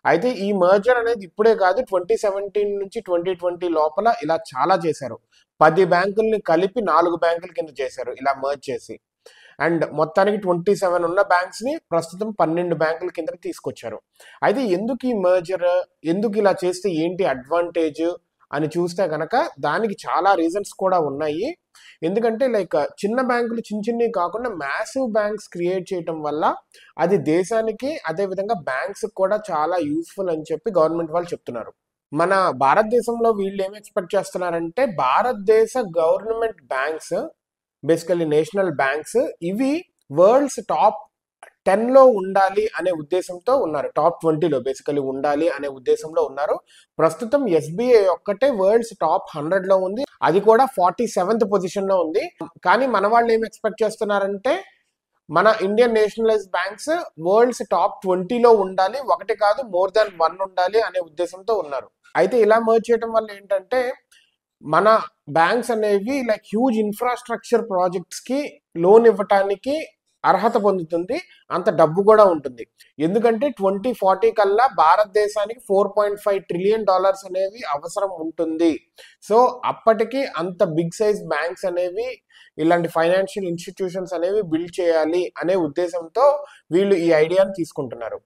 అయితే ఈ మర్జర్ అనేది ఇప్పుడే కాదు, 2017 నుంచి 2020 లోపల ఇలా చాలా చేశారు. 10 బ్యాంకుల్ని కలిపి 4 బ్యాంకుల కింద చేశారు ఇలా మర్జ్ చేసి. అండ్ మొత్తానికి 27 ఉన్న బ్యాంక్స్ ని ప్రస్తుతం 12 బ్యాంకుల కిందకి తీసుకొచ్చారు. అయితే ఎందుకు ఈ మర్జర్, ఎందుకు ఇలా చేస్తే ఏంటి అడ్వాంటేజ్ అని చూస్తే కనుక దానికి చాలా రీజన్స్ కూడా ఉన్నాయి. ఎందుకంటే లైక్ చిన్న బ్యాంకులు చిన్నవి కాకుండా మ్యాసివ్ బ్యాంక్స్ క్రియేట్ చేయటం వల్ల అది దేశానికి అదేవిధంగా బ్యాంక్స్ కూడా చాలా యూస్ఫుల్ అని చెప్పి గవర్నమెంట్ వాళ్ళు చెప్తున్నారు. మన భారతదేశంలో వీళ్ళు ఏం ఎక్స్పెక్ట్ చేస్తున్నారంటే భారతదేశ government banks, basically national banks, ఇవి వరల్డ్స్ టాప్ 10లో ఉండాలి అనే ఉద్దేశంతో ఉన్నారు. టాప్ 20లో బేసికలీ ఉండాలి అనే ఉద్దేశంలో ఉన్నారు. ప్రస్తుతం ఎస్బీఐ ఒక్కటే వరల్డ్స్ టాప్ 100లో ఉంది, అది కూడా 47th పొజిషన్లో ఉంది. కానీ మన వాళ్ళు ఏం ఎక్స్పెక్ట్ చేస్తున్నారంటే మన Indian nationalise banks world's top 20లో ఉండాలి, ఒకటి కాదు మోర్ దాన్ 1 ఉండాలి అనే ఉద్దేశంతో ఉన్నారు. అయితే ఇలా మర్జ్ చేయడం వల్ల ఏంటంటే మన బ్యాంక్స్ అనేవి లైక్ హ్యూజ్ ఇన్ఫ్రాస్ట్రక్చర్ ప్రాజెక్ట్స్ కి లోన్ ఇవ్వటానికి అర్హత పొందుతుంది, అంత డబ్బు కూడా ఉంటుంది. ఎందుకంటే 2040 కల్లా భారతదేశానికి $4.5 ట్రిలియన్ అనేవి అవసరం ఉంటుంది. సో అప్పటికి అంత బిగ్ సైజ్ బ్యాంక్స్ అనేవి, ఇలాంటి ఫైనాన్షియల్ ఇన్స్టిట్యూషన్స్ అనేవి బిల్డ్ చేయాలి అనే ఉద్దేశంతో వీళ్ళు ఈ ఐడియాని తీసుకుంటున్నారు.